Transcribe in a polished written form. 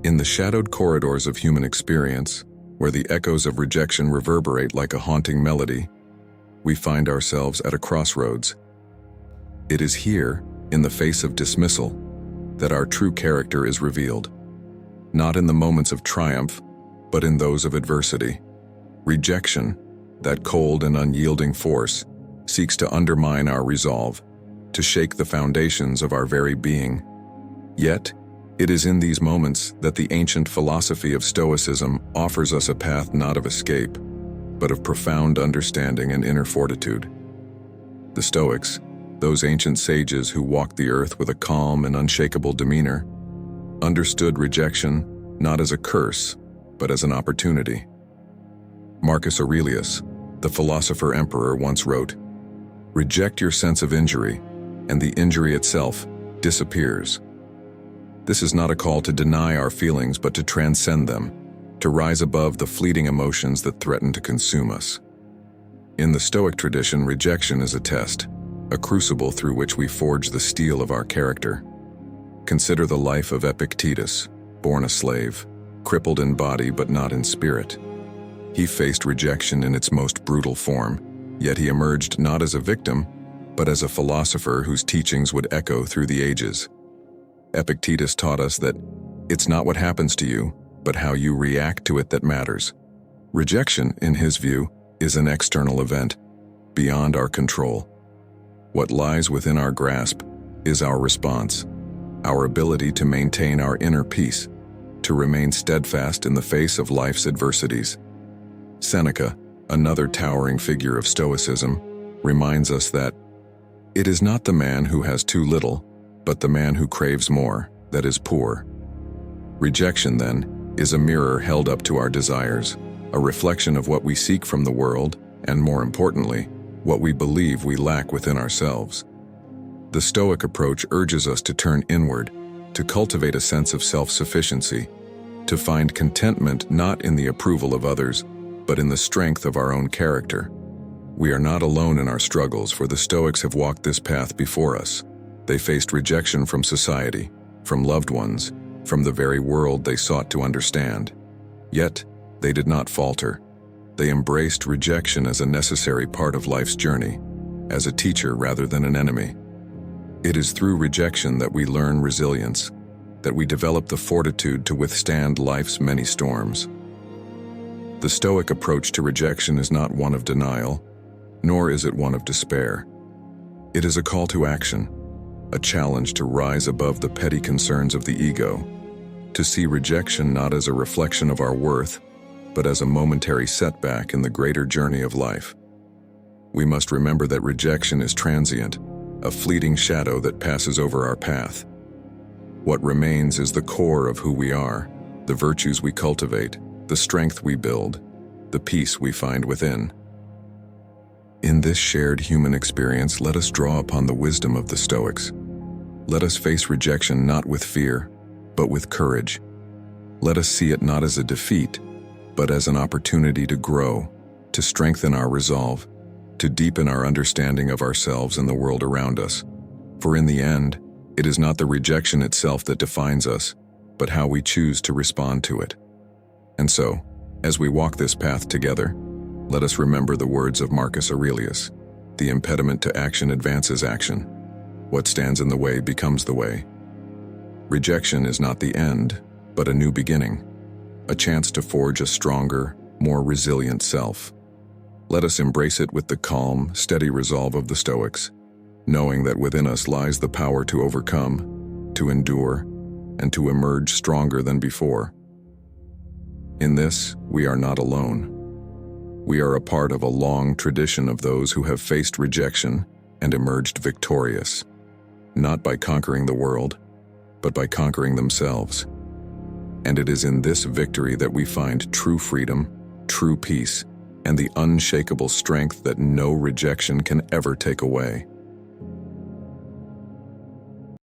In the shadowed corridors of human experience, where the echoes of rejection reverberate like a haunting melody, we find ourselves at a crossroads. It is here, in the face of dismissal, that our true character is revealed. Not in the moments of triumph, but in those of adversity. Rejection, that cold and unyielding force, seeks to undermine our resolve, to shake the foundations of our very being. Yet, it is in these moments that the ancient philosophy of Stoicism offers us a path not of escape, but of profound understanding and inner fortitude. The Stoics, those ancient sages who walked the earth with a calm and unshakable demeanor, understood rejection not as a curse, but as an opportunity. Marcus Aurelius, the philosopher emperor, once wrote, "Reject your sense of injury, and the injury itself disappears." This is not a call to deny our feelings, but to transcend them, to rise above the fleeting emotions that threaten to consume us. In the Stoic tradition, rejection is a test, a crucible through which we forge the steel of our character. Consider the life of Epictetus, born a slave, crippled in body but not in spirit. He faced rejection in its most brutal form, yet he emerged not as a victim, but as a philosopher whose teachings would echo through the ages. Epictetus taught us that it's not what happens to you, but how you react to it that matters. Rejection, in his view, is an external event, beyond our control. What lies within our grasp is our response, our ability to maintain our inner peace, to remain steadfast in the face of life's adversities. Seneca, another towering figure of Stoicism, reminds us that it is not the man who has too little, but the man who craves more, that is poor. Rejection, then, is a mirror held up to our desires, a reflection of what we seek from the world, and more importantly, what we believe we lack within ourselves. The Stoic approach urges us to turn inward, to cultivate a sense of self-sufficiency, to find contentment not in the approval of others, but in the strength of our own character. We are not alone in our struggles, for the Stoics have walked this path before us. They faced rejection from society, from loved ones, from the very world they sought to understand. Yet, they did not falter. They embraced rejection as a necessary part of life's journey, as a teacher rather than an enemy. It is through rejection that we learn resilience, that we develop the fortitude to withstand life's many storms. The Stoic approach to rejection is not one of denial, nor is it one of despair. It is a call to action, a challenge to rise above the petty concerns of the ego, to see rejection not as a reflection of our worth, but as a momentary setback in the greater journey of life. We must remember that rejection is transient, a fleeting shadow that passes over our path. What remains is the core of who we are, the virtues we cultivate, the strength we build, the peace we find within. In this shared human experience, let us draw upon the wisdom of the Stoics. Let us face rejection not with fear, but with courage. Let us see it not as a defeat, but as an opportunity to grow, to strengthen our resolve, to deepen our understanding of ourselves and the world around us. For in the end, it is not the rejection itself that defines us, but how we choose to respond to it. And so, as we walk this path together, let us remember the words of Marcus Aurelius: "The impediment to action advances action. What stands in the way becomes the way." Rejection is not the end, but a new beginning, a chance to forge a stronger, more resilient self. Let us embrace it with the calm, steady resolve of the Stoics, knowing that within us lies the power to overcome, to endure, and to emerge stronger than before. In this, we are not alone. We are a part of a long tradition of those who have faced rejection and emerged victorious, not by conquering the world, but by conquering themselves. And it is in this victory that we find true freedom, true peace, and the unshakable strength that no rejection can ever take away.